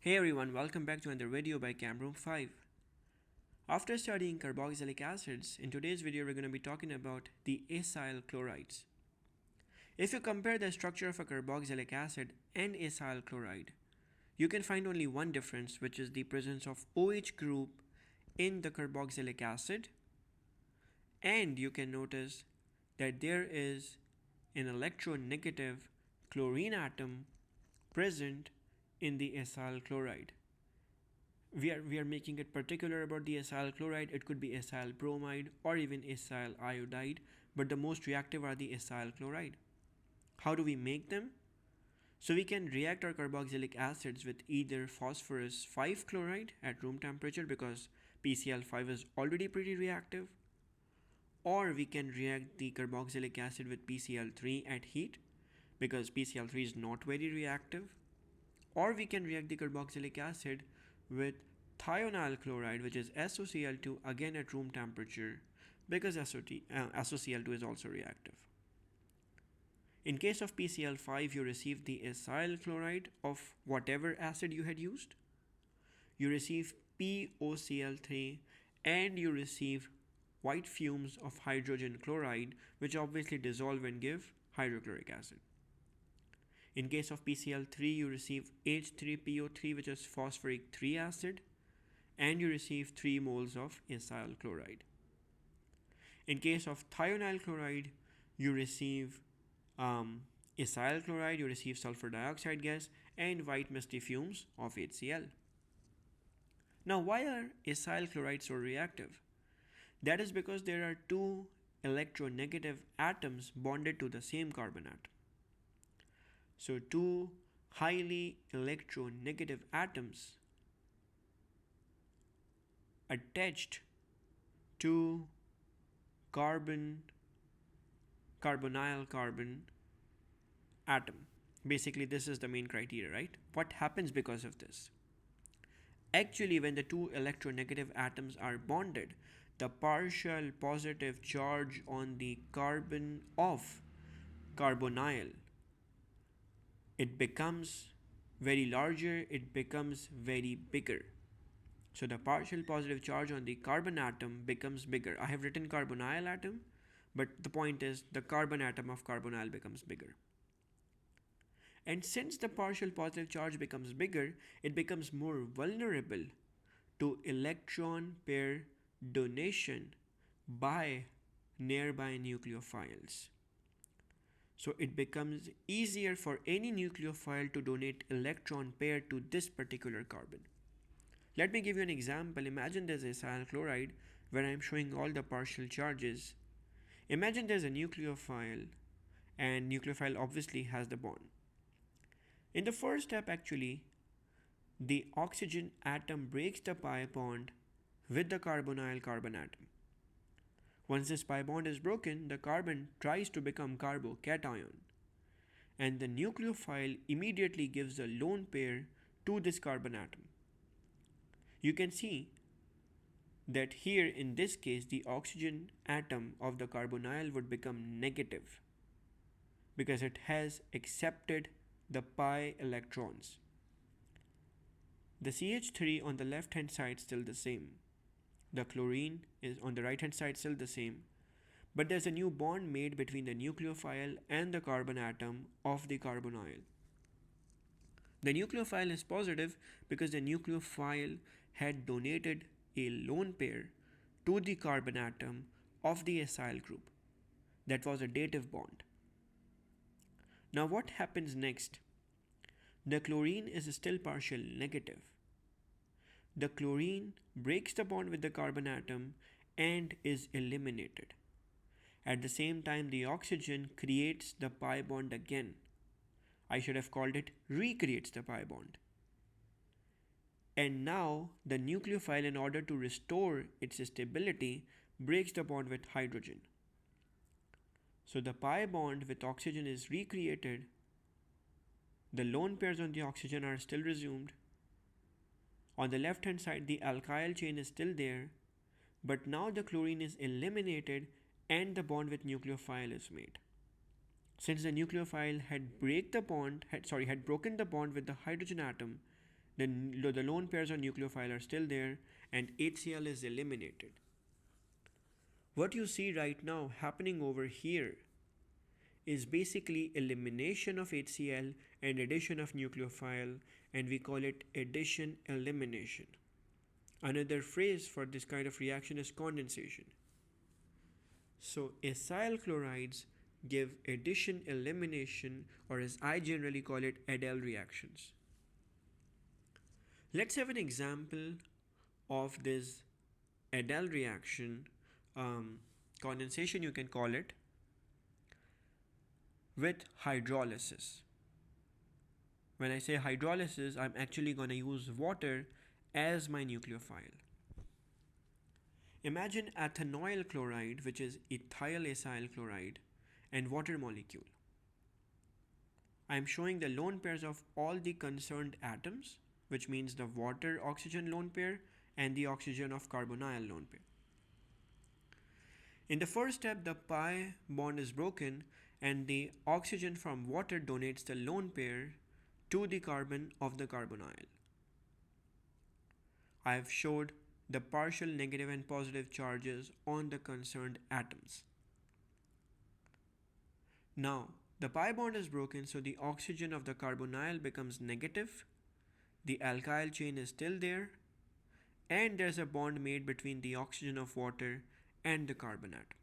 Hey everyone, welcome back to another video by Camroom 5. After studying carboxylic acids, in today's video we're going to be talking about the acyl chlorides. If you compare the structure of a carboxylic acid and acyl chloride, you can find only one difference, which is the presence of OH group in the carboxylic acid, and you can notice that there is an electronegative chlorine atom present in the acyl chloride. We are making it particular about the acyl chloride. It could be acyl bromide or even acyl iodide, but the most reactive are the acyl chloride. How do we make them? So we can react our carboxylic acids with either phosphorus 5 chloride at room temperature, because PCl5 is already pretty reactive, or we can react the carboxylic acid with PCl3 at heat, because PCl3 is not very reactive, or we can react the carboxylic acid with thionyl chloride, which is SOCl2, again at room temperature, because SOCl2 is also reactive. In case of PCl5, you receive the acyl chloride of whatever acid you had used, you receive POCl3, and you receive white fumes of hydrogen chloride, which obviously dissolve and give hydrochloric acid. In case of PCl3, you receive H3PO3, which is phosphoric 3 acid, and you receive 3 moles of acyl chloride. In case of thionyl chloride, you receive acyl chloride, you receive sulfur dioxide gas, and white misty fumes of HCl. Now, why are acyl chlorides so reactive? That is because there are two electronegative atoms bonded to the same carbon atom. So two highly electronegative atoms attached to carbonyl carbon atom. Basically, this is the main criteria, right? What happens because of this? Actually, when the two electronegative atoms are bonded, the partial positive charge on the carbon of carbonyl, it becomes very larger, it becomes very bigger. So the partial positive charge on the carbon atom becomes bigger. I have written carbonyl atom, but the point is the carbon atom of carbonyl becomes bigger. And since the partial positive charge becomes bigger, it becomes more vulnerable to electron pair donation by nearby nucleophiles. So it becomes easier for any nucleophile to donate electron pair to this particular carbon. Let me give you an example. Imagine there's acyl chloride where I'm showing all the partial charges. Imagine there's a nucleophile, and nucleophile obviously has the bond. In the first step, actually, the oxygen atom breaks the pi bond with the carbonyl carbon atom. Once this pi bond is broken, the carbon tries to become carbocation, and the nucleophile immediately gives a lone pair to this carbon atom. You can see that here in this case the oxygen atom of the carbonyl would become negative because it has accepted the pi electrons. The CH3 on the left hand side still the same. The chlorine is on the right hand side still the same, but there's a new bond made between the nucleophile and the carbon atom of the carbonyl. The nucleophile is positive because the nucleophile had donated a lone pair to the carbon atom of the acyl group. That was a dative bond. Now what happens next? The chlorine is still partial negative. The chlorine breaks the bond with the carbon atom and is eliminated. At the same time, the oxygen creates the pi bond again. I should have called it recreates the pi bond. And now the nucleophile, in order to restore its stability, breaks the bond with hydrogen. So the pi bond with oxygen is recreated. The lone pairs on the oxygen are still resumed. On the left hand side, the alkyl chain is still there, but now the chlorine is eliminated and the bond with nucleophile is made. Since the nucleophile had broken the bond with the hydrogen atom, The lone pairs or nucleophile are still there, and HCl is eliminated. What you see right now happening over here is basically elimination of HCl and addition of nucleophile, and we call it addition elimination. Another phrase for this kind of reaction is condensation. So acyl chlorides give addition elimination, or as I generally call it, Adel reactions. Let's have an example of this Adel reaction, condensation you can call it, with hydrolysis. When I say hydrolysis, I'm actually going to use water as my nucleophile. Imagine ethanoyl chloride, which is ethyl acyl chloride, and water molecule. I am showing the lone pairs of all the concerned atoms, which means the water oxygen lone pair and the oxygen of carbonyl lone pair. In the first step, the pi bond is broken and the oxygen from water donates the lone pair to the carbon of the carbonyl. I have showed the partial negative and positive charges on the concerned atoms. Now, the pi bond is broken, so the oxygen of the carbonyl becomes negative, the alkyl chain is still there, and there's a bond made between the oxygen of water and the carbon atom.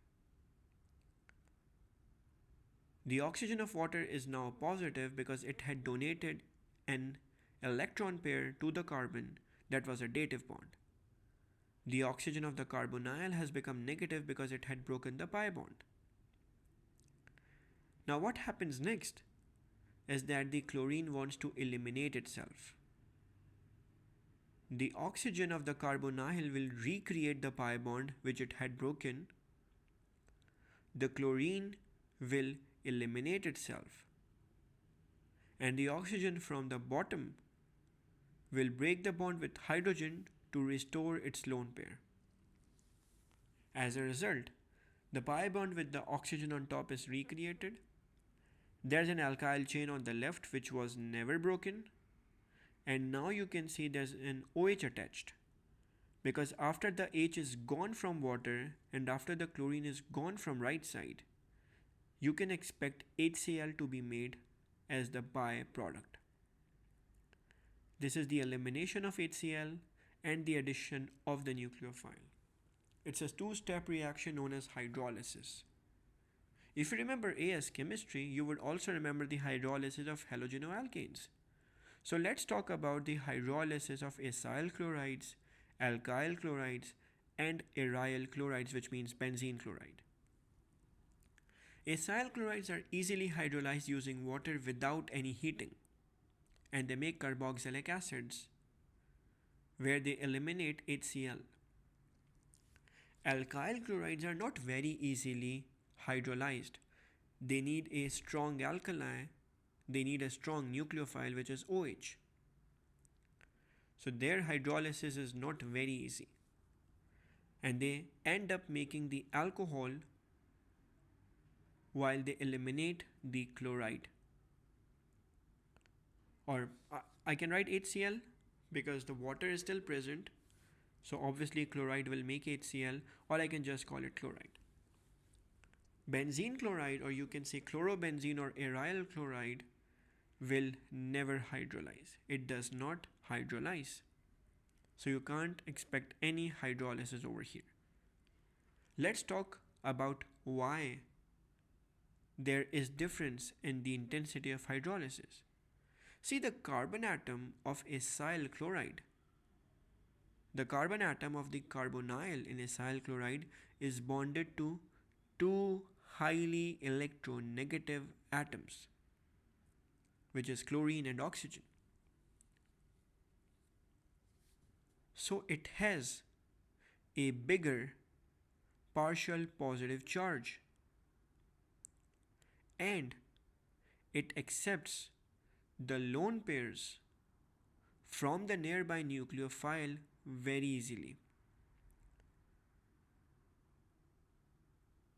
The oxygen of water is now positive because it had donated an electron pair to the carbon that was a dative bond. The oxygen of the carbonyl has become negative because it had broken the pi bond. Now what happens next is that the chlorine wants to eliminate itself. The oxygen of the carbonyl will recreate the pi bond which it had broken. The chlorine will eliminate itself, and the oxygen from the bottom will break the bond with hydrogen to restore its lone pair. As a result, the pi bond with the oxygen on top is recreated. There's an alkyl chain on the left which was never broken, and now you can see there's an OH attached, because after the H is gone from water and after the chlorine is gone from right side, you can expect HCl to be made as the byproduct. This is the elimination of HCl and the addition of the nucleophile. It's a two-step reaction known as hydrolysis. If you remember AS chemistry, you would also remember the hydrolysis of halogenoalkanes. So let's talk about the hydrolysis of acyl chlorides, alkyl chlorides, and aryl chlorides, which means benzene chloride. Acyl chlorides are easily hydrolyzed using water without any heating, and they make carboxylic acids where they eliminate HCl. Alkyl chlorides are not very easily hydrolyzed. They need a strong alkali, they need a strong nucleophile which is OH. So their hydrolysis is not very easy, and they end up making the alcohol while they eliminate the chloride. Or I can write HCl because the water is still present, so obviously chloride will make HCl, or I can just call it chloride. Benzene chloride, or you can say chlorobenzene or aryl chloride, will never hydrolyze. It does not hydrolyze. So you can't expect any hydrolysis over here. Let's talk about why there is difference in the intensity of hydrolysis. See the carbon atom of acyl chloride. The carbon atom of the carbonyl in acyl chloride is bonded to two highly electronegative atoms, which is chlorine and oxygen. So it has a bigger partial positive charge, and it accepts the lone pairs from the nearby nucleophile very easily.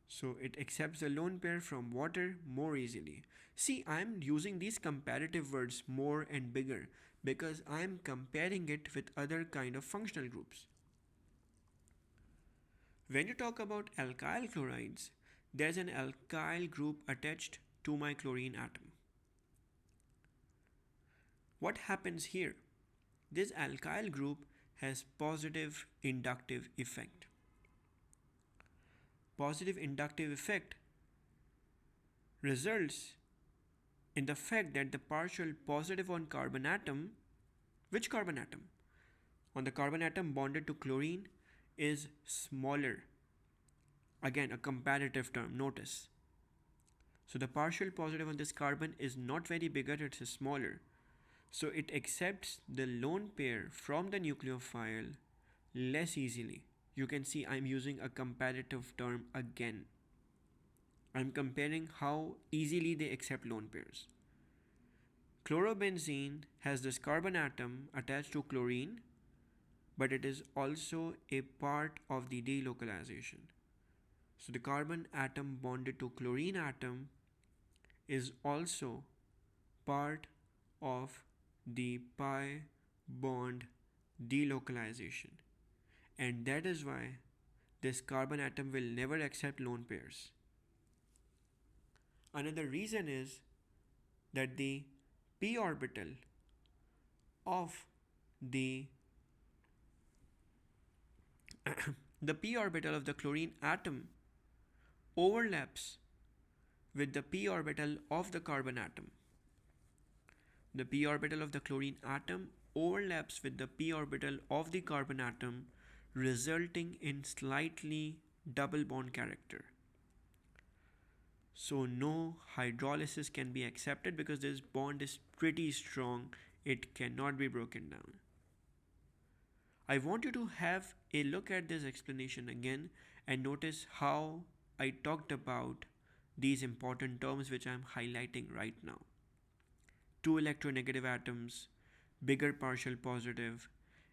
So it accepts the lone pair from water more easily. See, I am using these comparative words more and bigger because I'm comparing it with other kind of functional groups. When you talk about alkyl chlorides, there's an alkyl group attached to my chlorine atom. What happens here? This alkyl group has positive inductive effect. Positive inductive effect results in the fact that the partial positive on carbon atom, which carbon atom? On the carbon atom bonded to chlorine is smaller. Again, a comparative term, notice. So the partial positive on this carbon is not very bigger, it's smaller. So it accepts the lone pair from the nucleophile less easily. You can see I'm using a comparative term again. I'm comparing how easily they accept lone pairs. Chlorobenzene has this carbon atom attached to chlorine, but it is also a part of the delocalization. So the carbon atom bonded to chlorine atom is also part of the pi bond delocalization, and that is why this carbon atom will never accept lone pairs. Another reason is that the p orbital of the the p orbital of the chlorine atom overlaps with the p orbital of the carbon atom. The p orbital of the chlorine atom overlaps with the p orbital of the carbon atom, resulting in slightly double bond character. So no hydrolysis can be accepted because this bond is pretty strong. It cannot be broken down. I want you to have a look at this explanation again and notice how I talked about these important terms which I am highlighting right now. Two electronegative atoms, bigger partial positive,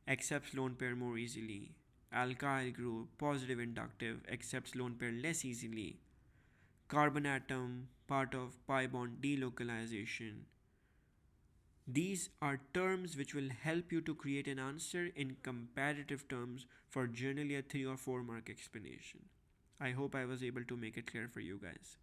accepts lone pair more easily. Alkyl group, positive inductive, accepts lone pair less easily. Carbon atom, part of pi bond delocalization. These are terms which will help you to create an answer in comparative terms for generally a 3 or 4 mark explanation. I hope I was able to make it clear for you guys.